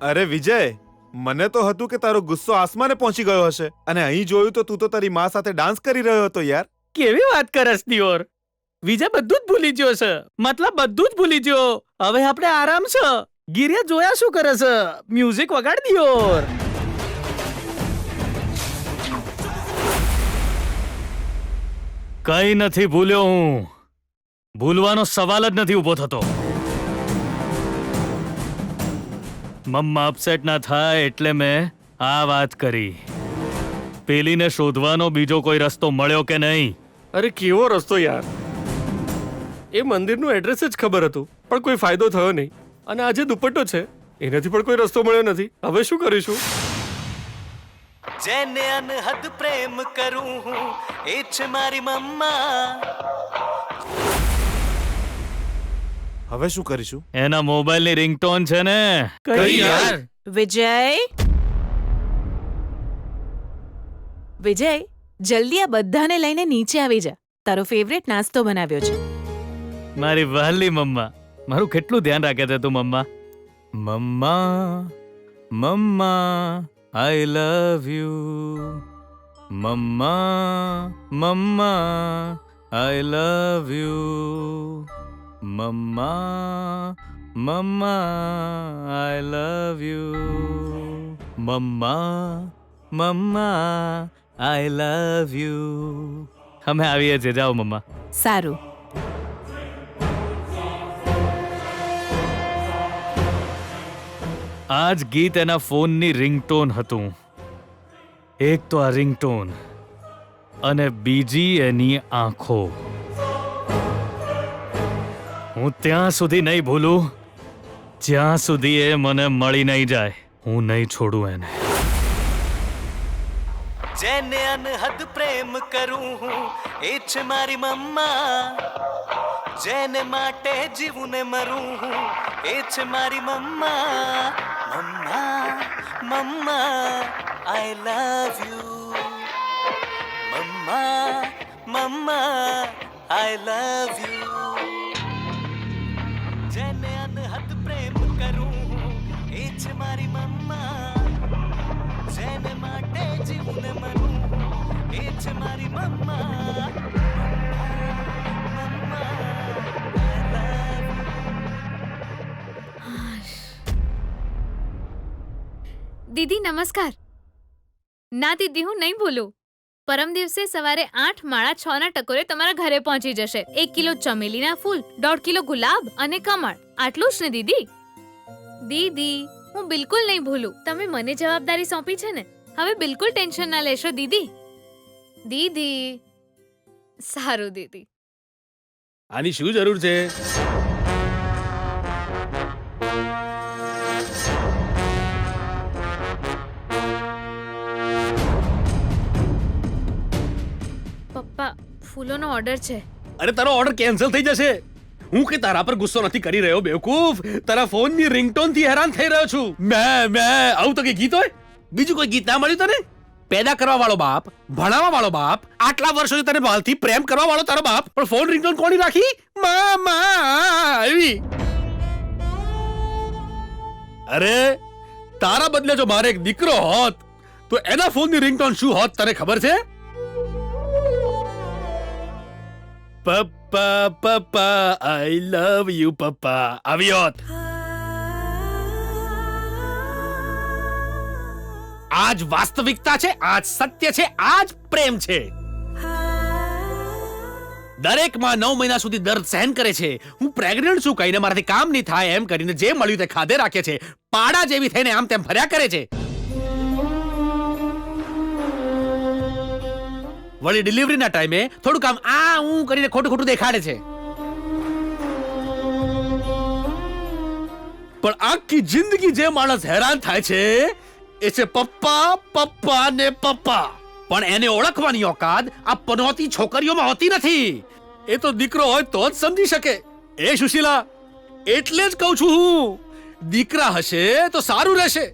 અરે વિજય, મને તો હતું કે તારો ગુસ્સો આસમાને પહોંચી ગયો હશે અને અહીં જોયું તો તું તો તારી માં સાથે ડાન્સ કરી રહ્યો હતો યાર. કેવી વાત કરસ દિયોર? વિજય બધું જ ભૂલી ગયો છે. મતલબ બધું જ ભૂલી ગયો. હવે આપણે આરામ છે. ગિરિયા જોયા શું કરે છે? મ્યુઝિક વગાડ દિયોર. કઈ નથી ભૂલ્યો હું. ભૂલવાનો સવાલ જ નથી ઊભો થતો. મમ્મા અપસેટ ના થાય એટલે મેં આ વાત કરી. પેલીને શોધવાનો બીજો કોઈ રસ્તો મળ્યો કે નહીં? અરે કેવો રસ્તો યાર, એ મંદિરનું એડ્રેસ જ ખબર હતું પણ કોઈ ફાયદો થયો નહીં. અને આજે દુપટ્ટો છે એનાથી પણ કોઈ રસ્તો મળ્યો નથી. હવે શું કરીશું? જેને અનહદ પ્રેમ કરું હું એ છે મારી મમ્મા. હવે શું કરીશું? એના મોબાઈલની રિંગટોન છે ને. કઈ યાર? વિજય, વિજય, જલ્દી આ બધાને લઈને નીચે આવી જા. તારો ફેવરેટ નાસ્તો બનાવ્યો છે. મારી વહાલી મમ્મા, મારું કેટલું ધ્યાન રાખે છે તું મમ્મા. મમ્મા, મમ્મા, આઈ લવ યુ. મમ્મા, મમ્મા, આઈ લવ યુ. મમ્મા, મમ્મા, આઈ લવ યુ. મમ્મા, મમ્મા, આઈ લવ યુ. અમે આવીએ છીએ, જાઓ મમ્મા. સારું. આ જ ગીત એના ફોનની રિંગટોન હતું. એક તો આ રિંગટોન અને બીજી એની આંખો. હું ત્યાં સુધી નહીં ભૂલું જ્યાં સુધી એ મને મળી નહીં જાય. હું નહીં છોડું એને. જેને અનહદ પ્રેમ કરું હું એ છે મારી મમ્મા. જેને માટે જીવું ને મરું હું એ છે મારી મમ્મા. મમ્મા, મમ્મા, આઈ લવ યુ. મમ્મા, મમ્મા, આઈ લવ યુ. જેને અનહદ પ્રેમ કરું હું એ છે મારી મમ્મા. જેને માટે જીવું ને મરું હું એ છે મારી મમ્મા. દીદી નમસ્કાર. ના દીદી, હું નહીં ભૂલું. પરમ દિવસે સવારે 8 માળા 6 ના ટકોરે તમારા ઘરે પહોંચી જશે. 1 કિલો ચમેલીના ફૂલ, 1.5 કિલો ગુલાબ અને કમળ. આટલું જ ને દીદી? દીદી, હું બિલકુલ નહીં ભૂલું. તમે મને જવાબદારી સોંપી છે ને, હવે બિલકુલ ટેન્શન ના લેશો દીદી. દીદી. સારું દીદી. આની શું જરૂર છે? પપ્પા, ફૂલોનો ઓર્ડર છે. અરે તારો ઓર્ડર કેન્સલ થઈ જશે. હું કે તારા પર ગુસ્સો નથી કરી રહ્યો બેવકૂફ. તારા ફોનની રિંગટોન થી હેરાન થઈ રહ્યો છું. મેં આવું તો કે ગીત હોય? બીજું કોઈ ગીત ના મળ્યું તને? પેદા કરવા વાળો બાપ, ભણાવવા વાળો બાપ, આટલા વર્ષોથી તને બાલથી પ્રેમ કરવા વાળો તારો બાપ, પણ ફોન રિંગટોન કોની રાખી? એવી. અરે તારા બદલે જો મારે એક દીકરો હોત તો એના ફોનની રિંગટોન શું હોત તને ખબર છે? પપ્પા, પપ્પા, આઈ લવ યુ પપ્પા આવી હોત. આજ વાસ્તવિકતા છે, આજ સત્ય છે, આજ પ્રેમ છે. દરેક માં 9 મહિના સુધી દર્દ સહન કરે છે. હું પ્રેગ્નન્ટ છું કહીને મારાથી કામ નહીં થાય એમ કરીને જે મળ્યું તે ખાધે રાખે છે. પાડા જેવી થઈને આમ તેમ ફર્યા કરે છે. વળી ડિલિવરીના ટાઈમે થોડું કામ આ હું કરીને ખોટું ખોટું દેખાડે છે. પણ આખી જિંદગી જે માણસ હેરાન થાય છે એ છે પપ્પા, પપ્પા ને પપ્પા. પણ એને ઓળખવાની ઓકાત આ પનોતી છોકરીઓમાં હોતી નથી. એ તો દીકરો હોય તો જ સમજી શકે. એ સુશીલા, એટલે જ કહું છું હું, દીકરા હશે તો સારું રહેશે.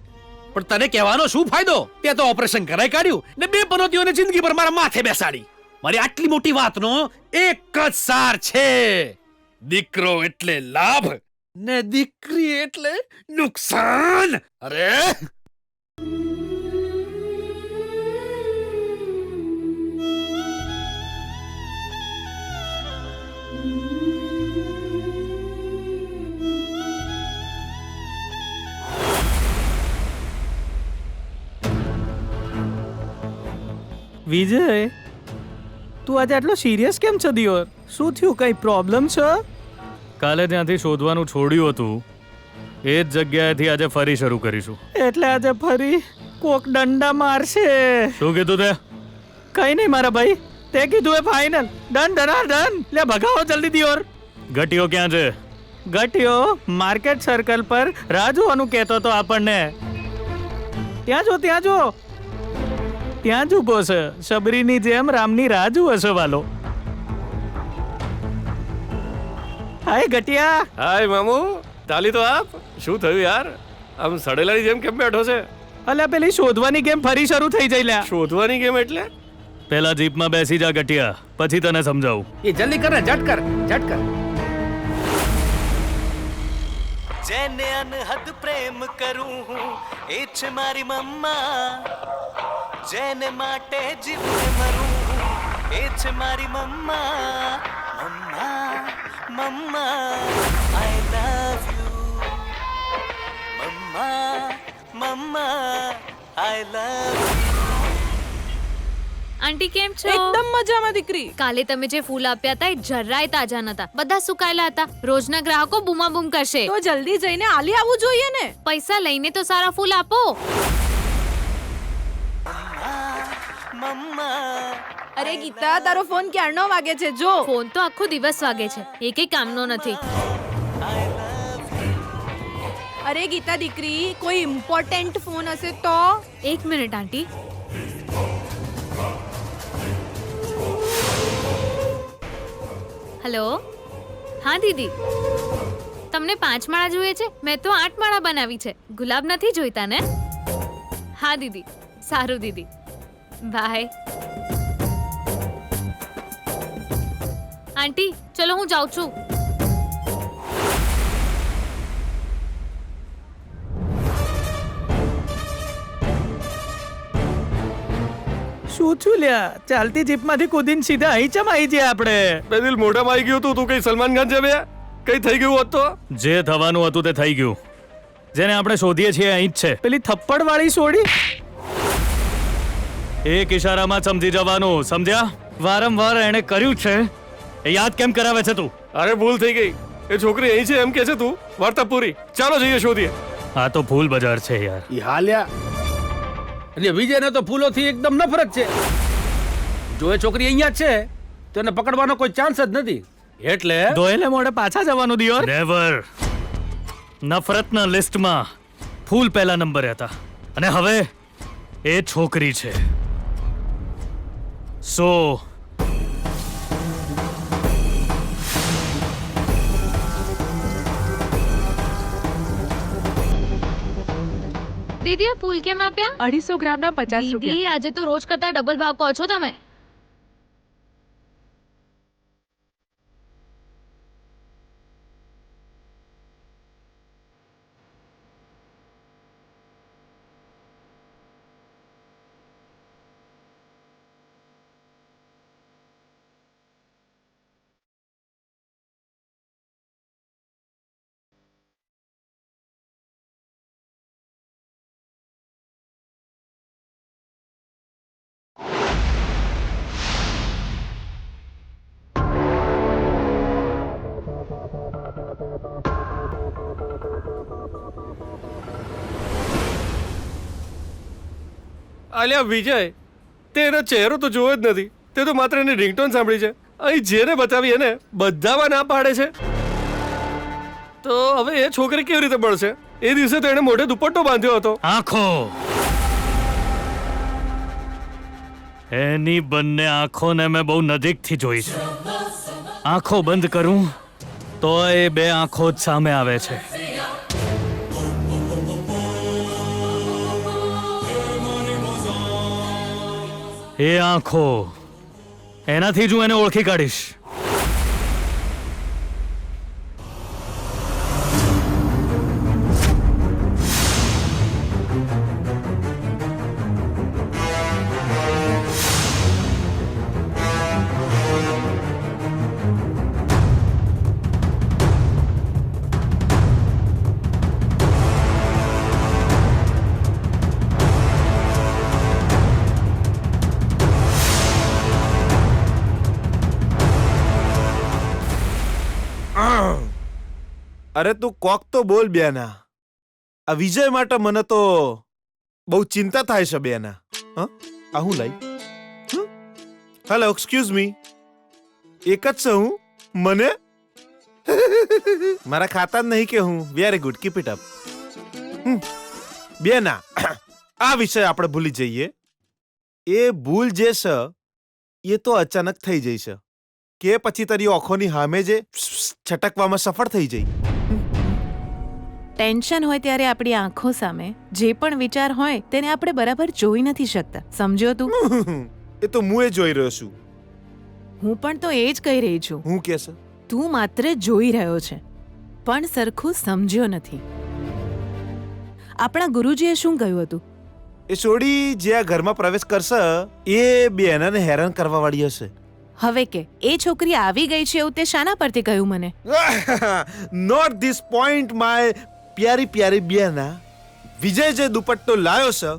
પણ તને કહેવાનો શું ફાયદો? તે તો ઓપરેશન કરાઈ કાઢ્યું ને 2 પનોતીઓને જિંદગી પર મારા માથે બેસાડી. મારી આટલી મોટી વાતનો એક જ સાર છે, દીકરો એટલે લાભ. ને દીકરી એટલે નુકસાન. અરે વિજય તું આજે આટલો સિરિયસ કેમ છે દિયોર? શું થયું, કઈ પ્રોબ્લેમ છે? કાલે ત્યાંથી શોધવાનું છોડ્યું હતું એ જ જગ્યાએથી આજે ફરી શરૂ કરીશું. એટલે આજે ફરી કોક દંડા મારશે. શું કીધું તે? કઈ નહીં મારા ભાઈ, તે કીધું એ ફાઇનલ. Done done done. લે ભગાવો જલ્દી દિયોર. ગટીઓ ક્યાં છે? ગટિયો માર્કેટ સર્કલ પર રાહ જોવાનું કહેતો તો આપણને. ત્યાં જો ત્યાં જો, ત્યાં જ ઊભો છે, શબરીની જેમ રામની રાહ જુએ છે વાલો. હાય ગટિયા. હાય મામુ, તાલી તો આપ. શું થયું યાર, આમ સડેલાની જેમ કેમ બેઠો છે? અલ્યા પેલી શોધવાની ગેમ ફરી શરૂ થઈ જઈ લ્યા. શોધવાની ગેમ એટલે? પેલા જીપમાં બેસી જા ગટિયા, પછી તને સમજાવું. એ જલ્દી કર ને, ઝટ કર ઝટ કર. જેને અનહદ પ્રેમ કરું હું એ છે મારી મમ્મા, જેને માટે જીવને મરું હું એ છે મારી મમ્મા. મમ્મા મમ્મા આઈ લવ યુ, મમ્મા મમ્મા આઈ લવ યુ. આંટી કેમ છો? એકદમ મજામાં દીકરી. કાલે તમે જે ફૂલ આપ્યા હતા એ જરાય તાજા નતા, બધા સુકાયેલા હતા. રોજના ગ્રાહકો બૂમાબૂમ કરશે. તો જલ્દી જઈને આલી આવવું જોઈએ ને. પૈસા લઈને તો સારા ફૂલ આપો. મમ્મા અરે ગીતા, તારો ફોન ક્યારનો વાગે છે જો. ફોન તો આખો દિવસ વાગે છે, એકેય કામનો નથી. અરે ગીતા દીકરી, કોઈ ઇમ્પોર્ટન્ટ ફોન હશે તો. એક મિનિટ આંટી. હેલો, હા દીદી, તમને 5 માળા જોઈએ છે? મેં તો 8 માળા બનાવી છે. ગુલાબ નથી જોઈતા ને? હા દીદી, સારું દીદી, બાય. આંટી ચલો હું જાઉં છું. શું થયું લ્યા? ચાલતી જીપમાંથી કૂદીને સીધા અહીં ચમ આવી ગયા આપણે? બે દિલ મોઢામાં આવી ગયું તું. તું કઈ સલમાન ખાન છે બે? કઈ થઈ ગયું હોત તો? જે થવાનું હતું તે થઈ ગયું. જેને આપણે શોધીએ છીએ અહીં જ છે. પેલી થપ્પડ વાળી છોડી. એક ઈશારામાં સમજી જવાનું, સમજ્યા? વારંવાર એણે કર્યું છે એ યાદ કેમ કરાવે છે તું? અરે ભૂલ થઈ ગઈ. એ છોકરી અહીં છે એમ કે છે તું. વાર્તા પૂરી. ચાલો જઈએ શોધીએ. આ તો ફૂલ બજાર છે યાર. ઈ હાલ્યા. અને વિજયને તો ફૂલોથી એકદમ નફરત છે. જો એ છોકરી અહીંયા જ છે તો એને પકડવાનો કોઈ ચાન્સ જ નથી. એટલે ધોયેલે મોઢે પાછા જવાનું દિયોર. નેવર. નફરતના લિસ્ટમાં ફૂલ પહેલા નંબરે હતા અને હવે એ છોકરી છે. સો દીદી આ ફૂલ કેમ આપ્યા? 250 ગ્રામના 50 રૂપિયા. દીદી આજે તો રોજ કરતા ડબલ ભાવ કહો છો તમે. આલિયા વિજય, તે એનો ચહેરો તો જોયો જ નથી. તે તો માત્ર એની રિંગટોન સાંભળી છે. અહીં જેને બતાવી એને બધામાં ના પાડે છે. તો હવે એ છોકરી કેવી રીતે મળશે? એ દિવસે તો એને મોઢે દુપટ્ટો બાંધ્યો હતો. આંખો, એની બંને આંખોને મેં બહુ નજીકથી જોઈ છે. આંખો બંધ કરું તો એ બે આંખો જ સામે આવે છે. એ આંખો, એનાથી જ હું એને ઓળખી કાઢીશ. અરે તું કોક તો બોલ બેના. આ વિજય માટે મને તો બહુ ચિંતા થાય છે બેના. આ હું લઈ? Hello, excuse me. એક જ છે હું? મને મારા ખાતા જ નહીં કે હું. Very good, keep it up. બેના, આ વિષય આપણે ભૂલી જઈએ. એ ભૂલ જે છે એ તો અચાનક થઈ જઈ છે કે પછી તારી આંખોની સામે જે છટકવામાં સફળ થઈ જઈ. ટેન્શન હોય ત્યારે આપણી આંખો સામે જે પણ વિચાર હોય તેને આપણે બરાબર જોઈ નથી શકતા. સમજ્યો તું? એ તો હું એ જોઈ રહ્યો છું. હું પણ તો એ જ કહી રહી છું. હું કે છે? તું માત્ર જોઈ રહ્યો છે પણ સરખું સમજ્યો નથી. આપણા ગુરુજીએ શું કહ્યું હતું? એ છોડી જે આ ઘરમાં પ્રવેશ કરશે એ બેનાને હેરાન કરવા વાળી હશે. હવે કે એ છોકરી આવી ગઈ છે એવું તે શાના પરથી કહ્યું મને? નોટ ધીસ પોઈન્ટ માય પ્યારી પ્યારી બેના. વિજય જે દુપટ્ટો લાયો છે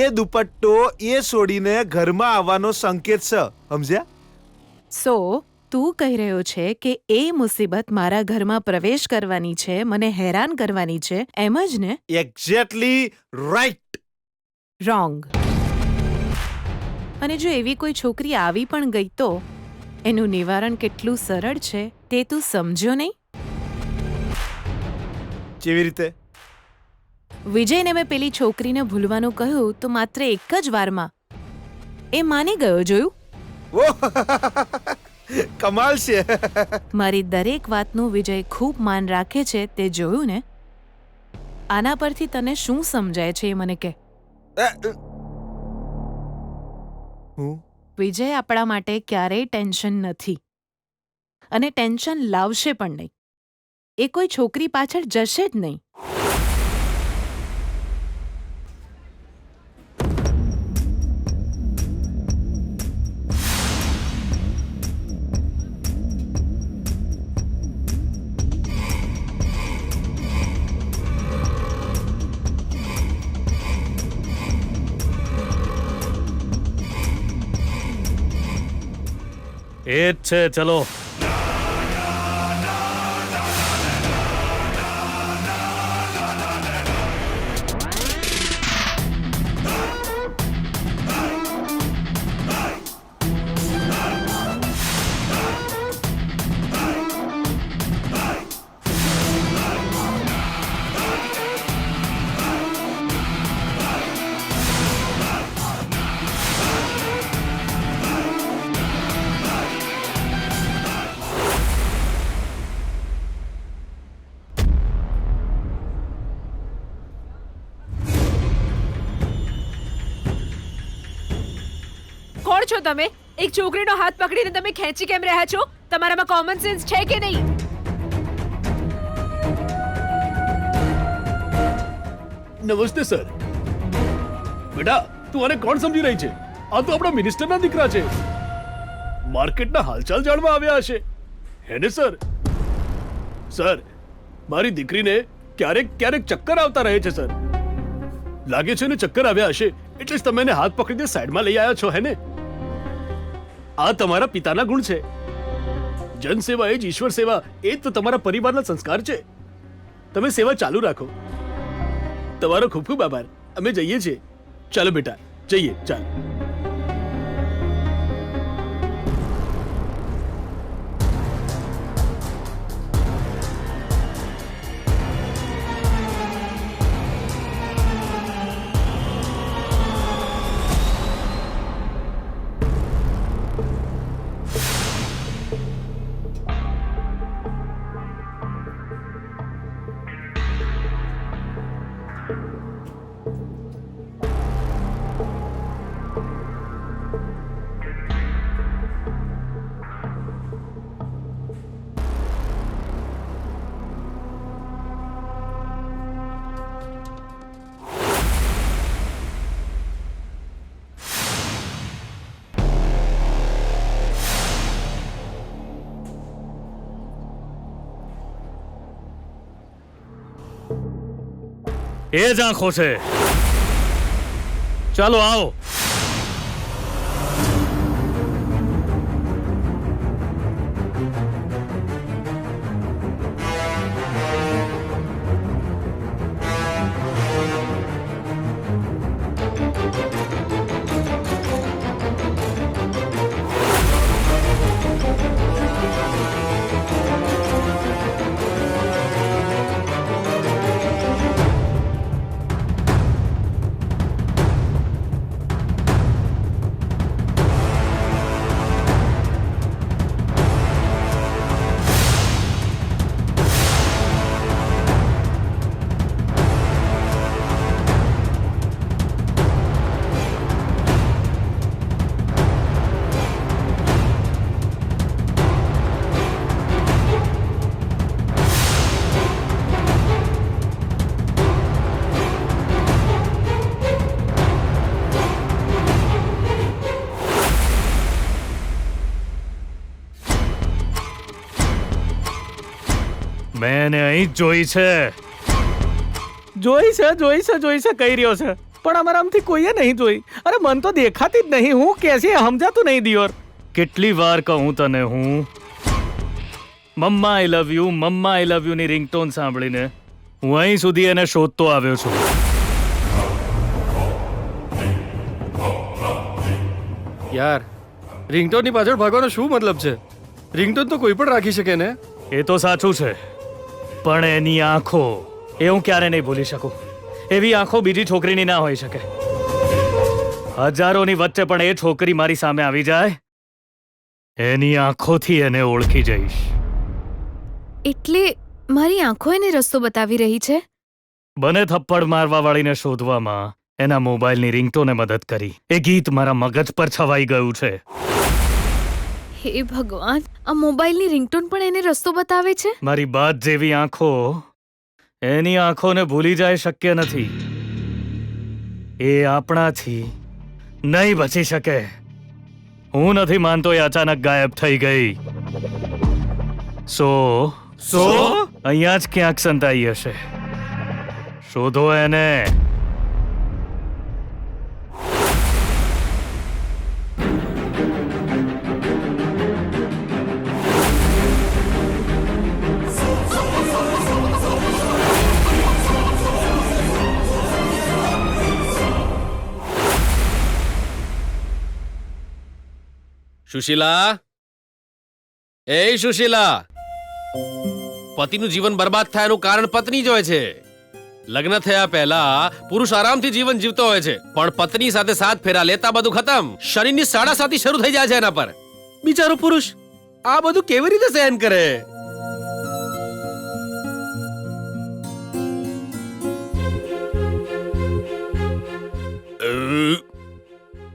એ દુપટ્ટો એ છોડીને ઘરમાં આવવાનો સંકેત છે. સમજ્યા? સો તું કહી રહ્યો છે કે એ મુસીબત મારા ઘરમાં પ્રવેશ કરવાની છે, મને હેરાન કરવાની છે, એમ જ ને? Exactly right. રોંગ. અને જો એવી કોઈ છોકરી આવી પણ ગઈ તો એનું નિવારણ કેટલું સરળ છે તે તું સમજ્યો નહીં? કેવી રીતે? વિજયને મેં પેલી છોકરીને ભૂલવાનું કહ્યું તો માત્ર એક જ વારમાં એ માની ગયો. જોયું? કમાલ છે. મારી દરેક વાતનું વિજય ખૂબ માન રાખે છે તે જોયું ને? આના પરથી તને શું સમજાય છે એ મને કહે. વિજય આપણા માટે ક્યારેય ટેન્શન નથી અને ટેન્શન લાવશે પણ નહીં. એ કોઈ છોકરી પાછળ જશે જ નહીં. એ જ છે, ચલો. કોણ છો તમે? એક છોકરીનો હાથ પકડીને તમે ખેંચી કેમ રહ્યા છો? તમારામાં કોમન સેન્સ છે કે નહીં? નમસ્તે સર. બેટા, તું આને કોણ સમજી રહી છે? આ તો આપણા મિનિસ્ટરના દીકરા છે. માર્કેટના હાલચાલ જાણવા આવ્યા હશે હે ને સર? સર, મારી દીકરીને ક્યારેક ક્યારેક ચક્કર આવતા રહે છે સર. લાગે છે ને ચક્કર આવ્યા હશે એટલે જ તમે એને હાથ પકડીને સાઈડમાં લઈ આવ્યા છો હે ને? આ તમારા પિતાના ગુણ છે. જનસેવા એ જ ઈશ્વર સેવા, એ જ તો તમારા પરિવારના સંસ્કાર છે. તમે સેવા ચાલુ રાખો. તમારો ખૂબ ખૂબ આભાર. અમે જઈએ છીએ. ચાલો બેટા, જઈએ. ચાલ. એ જ આંખો છે. ચાલો આવો. મેં એને અહીં જ જોઈ છે. જોઈ છે કહી રહ્યો છે, પણ અમારામાંથી કોઈએ નહીં જોઈ. અરે મન તો દેખાતી જ નહીં. હું કે છે સમજાતું નહીં દિયોર. કેટલી વાર કહું તને હું? મમ્મા આઈ લવ યુ ની રિંગટોન સાંભળીને હું અહીં સુધી એને શોધતો આવ્યો છું. યાર, રિંગટોનની પાછળ ભાગવાનો શું મતલબ છે? રિંગટોન તો કોઈ પણ રાખી શકે ને. એ તો સાચું છે, પણ એની આંખો એ હું ક્યારે નહીં ભૂલી શકું. એવી આંખો બીજી છોકરીની ના હોઈ શકે. હજારોની વચ્ચે પણ એ છોકરી મારી સામે આવી જાય, એની આંખોથી એને ઓળખી જઈશ. એટલે મારી આંખો એને રસ્તો બતાવી રહી છે. બને થપ્પડ મારવા વાળીને શોધવામાં એના મોબાઈલની રિંગટોને મદદ કરી. એ ગીત મારા મગજ પર છવાઈ ગયું છે. હે ભગવાન, આ મોબાઈલની રિંગટોન પણ એને રસ્તો બતાવે છે. મારી બાત જેવી આંખો એની આંખોને ભૂલી જાય શક્ય નથી. એ આપણાથી નહીં બચી શકે. હું નથી માનતો એ અચાનક ગાયબ થઈ ગઈ. સો અહીંયા જ ક્યાંક સંતાઈ હશે. શોધો એને. સુશીલા, એ સુશીલા, પતિનું જીવન બરબાદ થયાનું કારણ પત્ની જ હોય છે. લગ્ન થયા પહેલા પુરુષ આરામથી જીવન જીવતો હોય છે, પણ પત્ની સાથે 7 ફેરા લેતા બધું ખતમ. શનિની 7:30 શરૂ થઈ જાય છે એના પર. બિચારો પુરુષ આ બધું કેવી રીતે સહન કરે?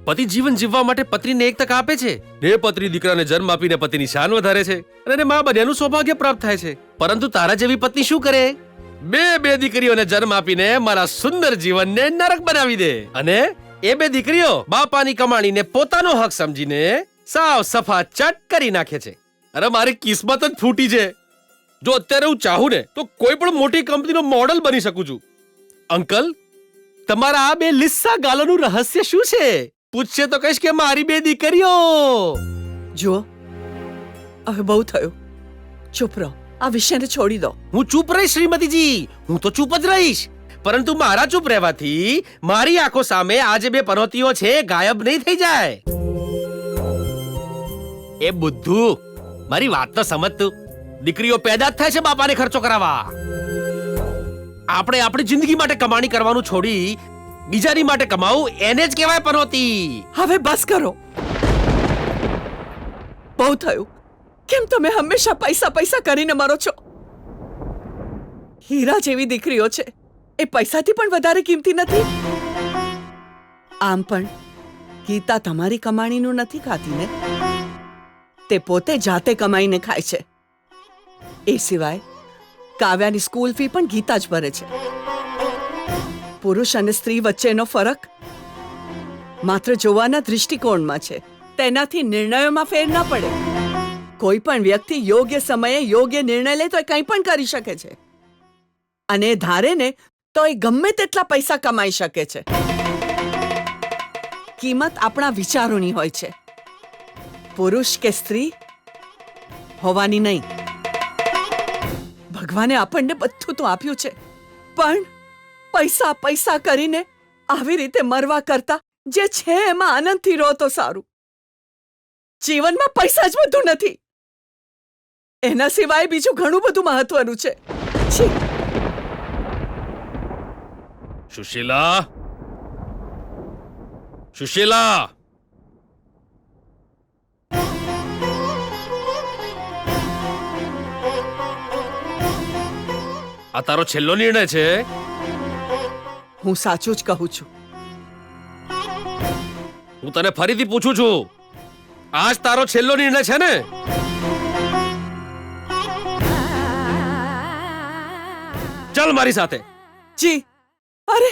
પતિ જીવન જીવવા માટે પત્નીને એક તક આપે છે ને પત્ની દીકરાને જન્મ આપીને પતિની શાન વધારે છે અને એને માં બન્યાનું સૌભાગ્ય પ્રાપ્ત થાય છે. પરંતુ તારા જેવી પત્ની શું કરે? બે દીકરીઓને જન્મ આપીને મારા સુંદર જીવનને નરક બનાવી દે. અને એ 2 દીકરીઓ બાપાની કમાણીને પોતાનો હક સમજીને સાવ સફા ચટ કરી નાખે છે. અરે મારી કિસ્મત જ ફૂટી છે. જો અત્યારે હું ચાહું ને તો કોઈ પણ મોટી કંપનીનો મોડલ બની શકું છું. અંકલ, તમારા આ 2 લિસ્સા ગાલોનું રહસ્ય શું છે? પૂછશે તો કહીશ કે મારી 2 દીકરીઓ. જુઓ, હવે બહુ થયું. ચૂપ રહો, આ વિષયને છોડી દો. હું ચૂપ રહીશ શ્રીમતીજી, હું તો ચૂપ જ રહીશ. પરંતુ મારા ચૂપ રહેવાથી મારી આંખો સામે આ જે 2 પનોતીઓ છે ગાયબ નહીં થઈ જાય. એ બુદ્ધુ, મારી વાત તો સમજ તું. દીકરીઓ પેદા જ થાય છે બાપાને ખર્ચો કરાવવા. આપણે આપણી જિંદગી માટે કમાણી કરવાનું છોડી બીજાની માટે કમાવું, એને જ કહેવાય પનોતી. હવે બસ કરો. બહુ થયું. કેમ તમે હંમેશા પૈસા કરીને મરો છો? હીરા જેવી દીકરીઓ છે, એ પૈસાથી પણ વધારે કિંમતી નથી. આમ પણ ગીતા તમારી કમાણીનું નથી ખાતી ને. તે પોતે જાતે કમાઈને ખાય છે. એ સિવાય કાવ્યાની સ્કૂલ ફી પણ ગીતા જ ભરે છે. પુરુષ અને સ્ત્રી વચ્ચેનો ફરક માત્ર જોવાના દૃષ્ટિકોણમાં છે. તેનાથી નિર્ણયોમાં ફેર ના પડે. કોઈ પણ વ્યક્તિ યોગ્ય સમયે યોગ્ય નિર્ણય લે તો એ કંઈ પણ કરી શકે છે. અને એ ધારે ને તો એ ગમે તેટલા પૈસા કમાઈ શકે છે. કિંમત આપણા વિચારોની હોય છે, પુરુષ કે સ્ત્રી હોવાની નહીં. ભગવાને આપણને બધું તો આપ્યું છે, પણ પૈસા કરીને આવી રીતે મરવા કરતા જે છે એમાં આનંદથી રહો તો સારું. જીવનમાં પૈસા જ બધું નથી, એના સિવાય બીજું ઘણું બધું મહત્વનું છે. છી. સુશીલા, સુશીલા, આ તારો છેલ્લો નિર્ણય છે? હું સાચું જ કહું છું. હું તને ફરીથી પૂછું છું, આજ તારો છેલ્લો નિર્ણય છે ને? ચાલ મારી સાથે. જી. અરે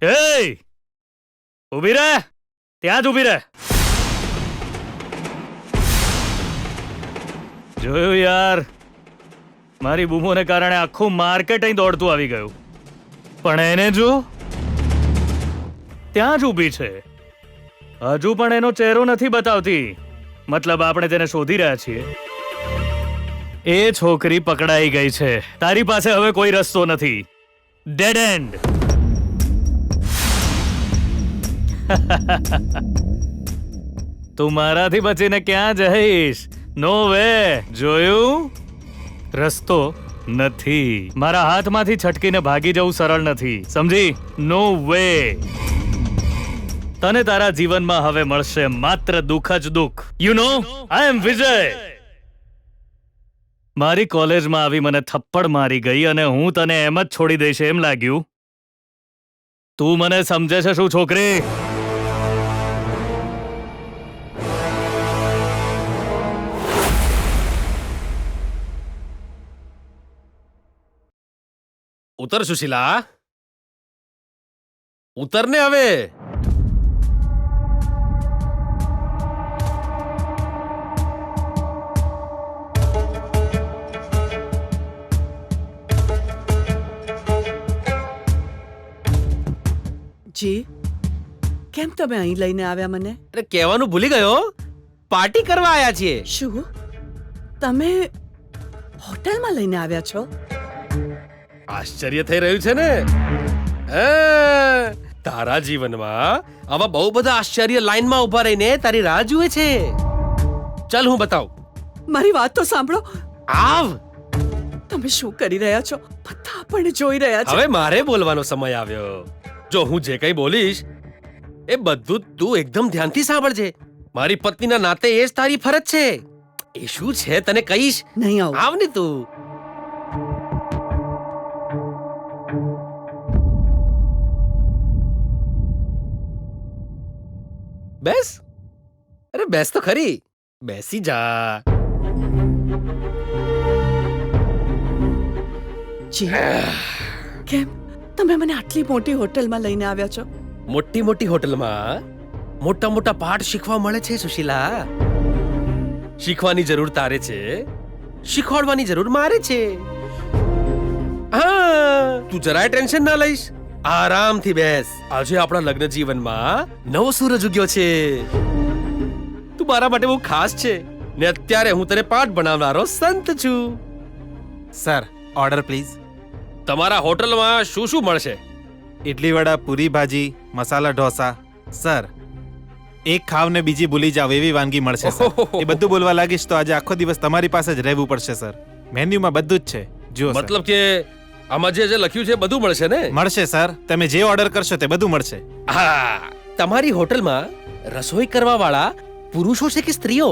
એ ઊભી રહે, ત્યાં જ ઊભી રહે. જોયું યાર, મારી બૂમોને કારણે આખું માર્કેટ અહીં દોડતું આવી ગયું, પણ એને જો ત્યાં જ ઊભી છે. હજુ પણ એનો ચહેરો નથી બતાવતી, મતલબ આપણે તેને શોધી રહ્યા છીએ. એ છોકરી પકડાઈ ગઈ છે. તારી પાસે હવે કોઈ રસ્તો નથી. Dead end. તું મારાથી બચીને ક્યાં જઈશ? No way. જોયું? રસ્તો નથી. મારા હાથમાંથી છટકીને ભાગી જવું સરળ નથી, સમજી? નો વે. તને તારા જીવનમાં હવે મળશે માત્ર દુઃખ જ દુઃખ. યુ નો, આઈ એમ વિજય. મારી કોલેજમાં આવી મને થપ્પડ મારી ગઈ અને હું તને એમ જ છોડી દઈશ એમ લાગ્યું? તું મને સમજે છે શું છોકરી? ઉતર સુશીલા, ઉતર ને હવે. જી, કેમ તમે અહીં લઈને આવ્યા મને? અરે કહેવાનું ભૂલી ગયો, પાર્ટી કરવા આયા છીએ. શું તમે હોટલમાં લઈને આવ્યા છો? આશ્ચર્ય થઈ રહ્યું છે ને? તારા જીવનમાં આવા બહુ બધા આશ્ચર્ય લાઈનમાં ઉભા રહીને તારી રાહ જુએ છે. ચાલ હું બતાવું. મારી વાત તો સાંભળો. આવ. તમે શું કરી રહ્યા છો? બધા આપણને જોઈ રહ્યા છે. હવે મારે બોલવાનો સમય આવ્યો. જો હું જે કંઈ બોલીશ એ બધું તું એકદમ ધ્યાનથી સાંભળજે. મારી પત્નીના નાતે એ જ તારી ફરજ છે. એ શું છે તને કહીશ. નહીં આવું. આવ ને તું. બેસ. અરે બેસ તો ખરી. બેસી જા. જી, કેમ તમે મને આટલી મોટી હોટલમાં લઈને આવ્યા છો? મોટી મોટી હોટલમાં મોટા મોટા પાઠ શીખવા મળે છે સુશીલા. શીખવાની જરૂર તારે છે, શીખવાડવાની જરૂર મારે છે. હા, તું જરાય ટેન્શન ના લઈશ. આરામથી બેસ. આજે આપણા લગ્ન જીવનમાં નવો સૂરજ ઉગ્યો છે. તું મારા માટે બહુ ખાસ છે ને અત્યારે હું તને પાઠ ભણાવનારો સંત છું. Sir, order please. તમારા હોટલમાં શું શું મળશે? ઇડલી વડા, પૂરી ભાજી, મસાલા ઢોસા. સર, એક ખાવ ને બીજી ભૂલી જાવ એવી વાનગી મળશે સર. એ બધું બોલવા લાગીશ તો આજે આખો દિવસ તમારી પાસે જ રહેવું પડશે સર. મેન્યુમાં બધું જ છે. જુઓ સર. મતલબ કે આમાં જે લખ્યું છે બધું મળશે ને? મળશે સર. તમે જે ઓર્ડર કરશો તે બધું મળશે. હા. તમારી હોટલમાં રસોઈ કરવા વાળા પુરુષો છે કે સ્ત્રીઓ?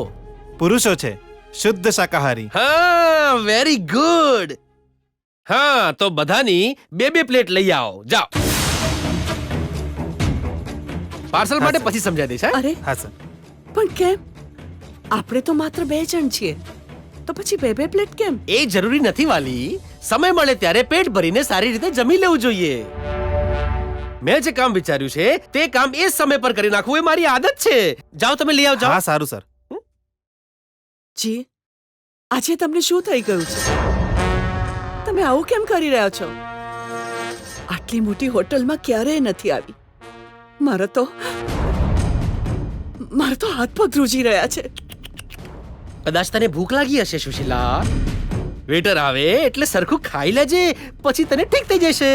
પુરુષો છે, શુદ્ધ શાકાહારી. હા, વેરી ગુડ. હા, તો બધાની બે બે પ્લેટ લઈ આવો. જાઓ. પાર્સલ માટે પછી સમજાવી દઈશ. અરે હા સર. પણ કેમ? આપણે તો માત્ર 2 જણ છીએ, તો પછી 2 પ્લેટ કેમ? એ જરૂરી નથી વાલી. સમય મળે ત્યારે પેટ ભરીને સારી રીતે જમી લેવું જોઈએ. મેં જે કામ વિચાર્યું છે તે કામ એ સમય પર કરી નાખવું એ મારી આદત છે. જાઓ તમે લઈ આવો. જાઓ. હા સારું સર. જી, આજે તમને શું થઈ ગયું છે? તમે આવું કેમ કરી રહ્યા છો? આટલી મોટી હોટલમાં ક્યારેય નથી આવી. મારા તો હાથ પગ ધ્રુજી રહ્યા છે. કદાચ તને ભૂખ લાગી હશે સુશીલા. વેટર આવે એટલે સરખું ખાઈ લેજે, પછી તને ઠીક થઈ જશે.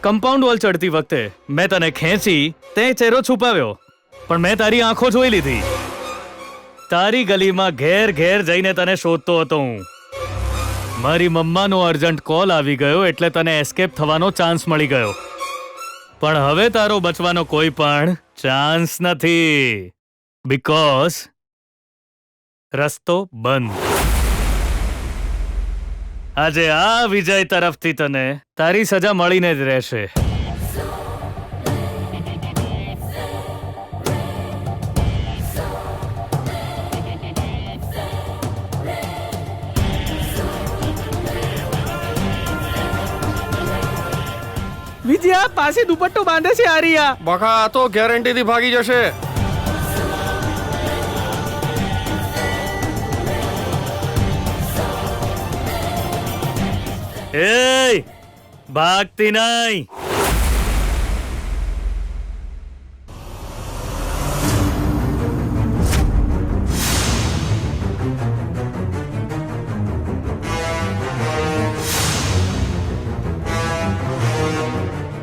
કમ્પાઉન્ડ વોલ ચડતી વખતે મેં તને ખેંચી, તે ચહેરો છુપાવ્યો, પણ મેં તારી આંખો જોઈ લીધી. તારી ગલીમાં ઘેર ઘેર જઈને તને શોધતો હતો હું. મારી મમ્માનો અર્જન્ટ કોલ આવી ગયો એટલે તને એસ્કેપ થવાનો ચાન્સ મળી ગયો. પણ હવે તારો બચવાનો કોઈ પણ ચાન્સ નથી, બીકોઝ રસ્તો બંધ. આજે આ વિજય તરફથી તને તારી સજા મળીને જ રહેશે. વિજયા પાસે દુપટ્ટો બાંધે છે આરિયા. બકા આ તો ગેરંટીથી ભાગી જશે. એ ભાગતી નહીં.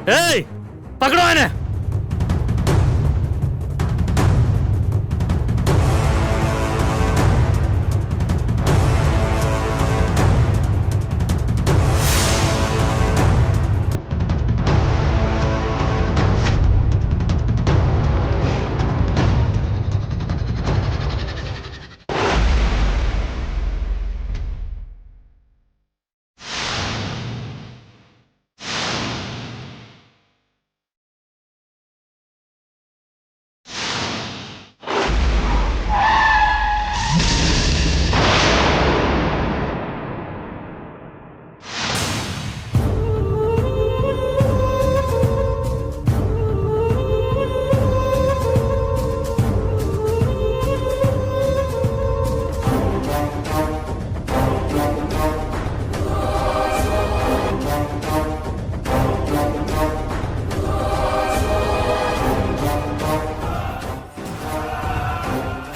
એ પકડો એને.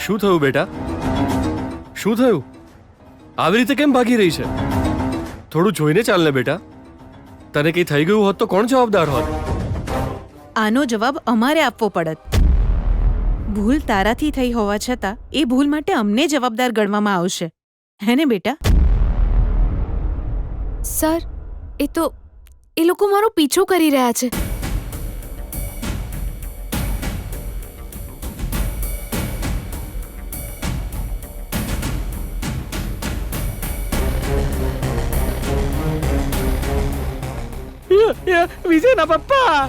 શું થયું બેટા? શું થયું? આવી રીતે કેમ ભાગી રહી છે? થોડું જોઈને ચાલ ને બેટા. તને કંઈ થઈ ગયું હોત તો કોણ જવાબદાર હોત? આનો જવાબ અમારે આપવો પડત. ભૂલ તારાથી થઈ હોવા છતાં એ ભૂલ માટે અમને જવાબદાર ગણવામાં આવશે, હે ને બેટા? સર, એ લોકો મારો પીછો કરી રહ્યા છે. વિજયના પપ્પા.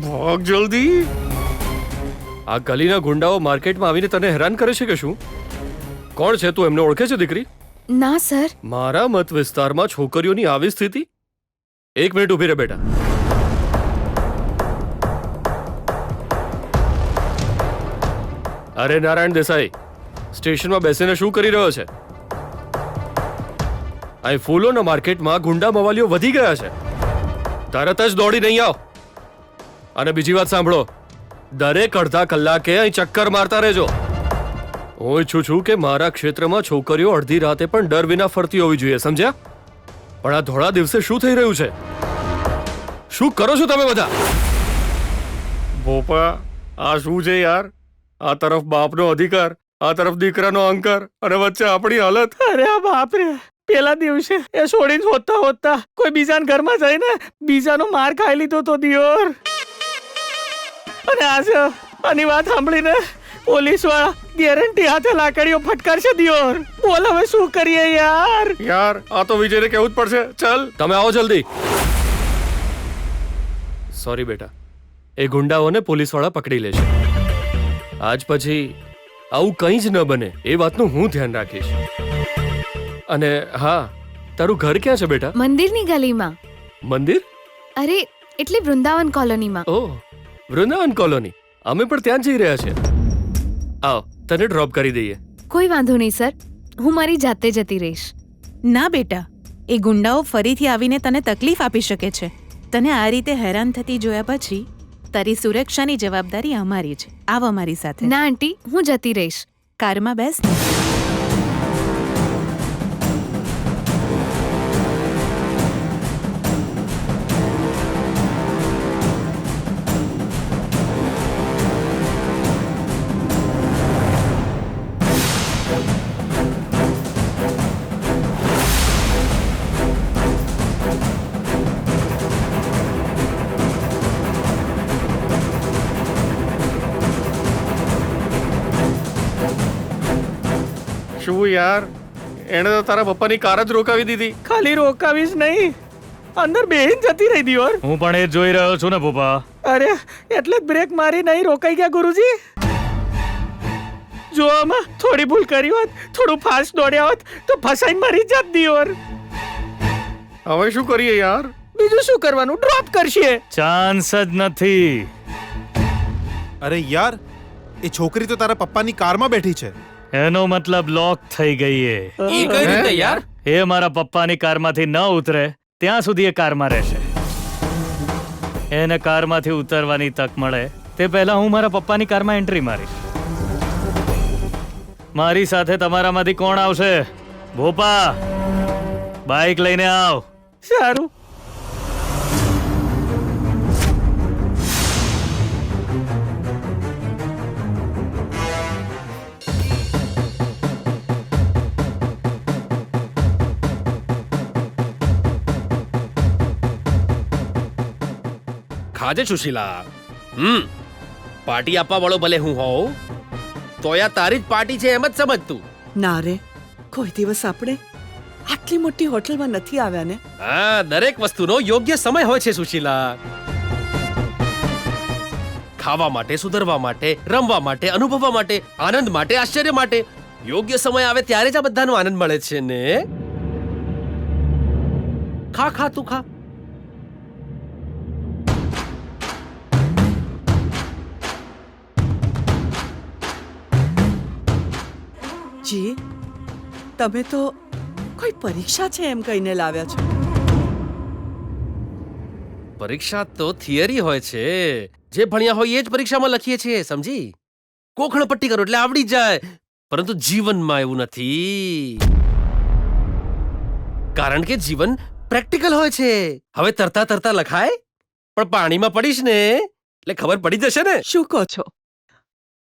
ભાગ જલ્દી. આ ગલીના ગુંડાઓ માર્કેટમાં આવીને તને હેરાન કરે છે કે શું? કોણ છે તું? એમને ઓળખે છે દીકરી? ના સર. મારા મત વિસ્તારમાં છોકરીઓની આવી સ્થિતિ? એક મિનિટ ઊભી રહે બેટા. અરે નારાયણ દેસાઈ, સ્ટેશનમાં બેસીને શું કરી રહ્યો છે? અહીં ફૂલોના માર્કેટમાં ગુંડા મવાલીઓ વધી ગયા છે. તરત જ દોડી નહીં આવ. અને બીજી વાત સાંભળો, દરેક અડધા કલાકે અહીં ચક્કર મારતા રહેજો. હું ઈચ્છું છું કે મારા ક્ષેત્રમાં છોકરીઓ અડધી રાતે પણ ડર વિના ફરતી હોવી જોઈએ, સમજ્યા? પણ આ ધોળા દિવસે શું થઈ રહ્યું છે? શું કરો છો તમે બધા? ભોપા, આ શું છે યાર? આ તરફ બાપનો અધિકાર, આ તરફ દીકરાનો અહંકાર, અને વચ્ચે આપણી હાલત. અરે આ બાપ રે, પેલા દિવસે એ છોડીને હોતા હોતા કોઈ બીજાના ઘરમાં જઈને બીજાનો માર ખાઈ લીધો તો દિયોર. અને આજે આની વાત સાંભળીને પોલીસ વાળા ગેરંટી હાથે લાકડીઓ ફટકારશે દિયોર. બોલ હવે શું કરીએ યાર? યાર આ તો વિજયને કહેવું જ પડશે. ચાલ તમે આવો જલ્દી. સોરી બેટા, એ ગુંડાઓને પોલીસવાળા પકડી લેશે. આજ પછી આવું કંઈ જ ન બને એ વાતનું હું ધ્યાન રાખીશ. અને હા, તારું ઘર ક્યાં છે બેટા? મંદિરની ગલીમાં. મંદિર? અરે એટલે વૃંદાવન કોલોનીમાં. ઓહ, વૃંદાવન કોલોની. અમે પણ ત્યાં જઈ રહ્યા છીએ. આવ, તને ડ્રોપ કરી દઈએ. કોઈ વાંધો નહીં સર, હું મારી જાતે જતી રહીશ. ના બેટા, એ ગુંડાઓ ફરીથી આવીને તને તકલીફ આપી શકે છે. તને આ રીતે હેરાન થતી જોયા પછી તારી સુરક્ષાની જવાબદારી અમારી છે. આવ અમારી સાથે. ના આંટી, હું જતી રહીશ. કારમાં બેસ ને. શું યાર, એણે તો તારા પપ્પાની કાર જ રોકાવી દીધી. ખાલી રોકાવીશ નહીં, અંદર બેહીને જતી રહી દિયોર. હું પણ એ જ જોઈ રહ્યો છું ને પપ્પા. અરે એટલે જ બ્રેક મારી નહીં રોકાઈ ગયા ગુરુજી. જો આમાં થોડી ભૂલ કરી હોત, થોડું ફાસ્ટ દોડ્યા હોત તો ફસાઈને મરી જાત દિયોર. હવે શું કરીએ યાર? બીજું શું કરવાનું, ડ્રોપ કરશે. ચાન્સ જ નથી. અરે યાર, એ છોકરી તો તારા પપ્પાની કારમાં બેઠી છે. એનો મતલબ લોક થઈ ગઈ એ. ઈ કઈ રીતે યાર? એ મારા પપ્પાની કારમાંથી ન ઉતરે ત્યાં સુધી એ કારમાં રહેશે. એને કારમાંથી ઉતરવાની તક મળે તે પહેલા હું મારા પપ્પાની કારમાં એન્ટ્રી મારીશ. મારી સાથે તમારામાંથી કોણ આવશે? ભોપા, બાઇક લઈને આવ. સારું. ખાજે સુશીલા. પાર્ટી આપવા વાળો ભલે હું હોઉં તો આ તારી જ પાર્ટી છે એમ જ સમજ તું. ના રે, કોઈ દિવસ આપણે આટલી મોટી હોટલમાં નથી આવ્યા ને. હા, દરેક વસ્તુનો યોગ્ય સમય હોય છે સુશીલા. ખાવા માટે, સુધરવા માટે, રમવા માટે, અનુભવવા માટે, આનંદ માટે, આશ્ચર્ય માટે યોગ્ય સમય આવે ત્યારે જ આ બધાનો આનંદ મળે છે ને. ખા ખા તું ખા. જી, તમે તો કોઈ પરીક્ષા છે એમ કહીને લાવ્યા છો. પરીક્ષા તો થિયરી હોય છે. જે ભણ્યા હોય એ જ પરીક્ષામાં લખીએ છીએ, સમજી? કોખણ પટ્ટી કરો એટલે આવડી જાય. પરંતુ જીવનમાં એવું નથી, કારણ કે જીવન પ્રેક્ટિકલ હોય છે. હવે તરતા તરતા લખાય, પણ પાણીમાં પડીશ ને એટલે ખબર પડી જશે ને. શું કહો છો?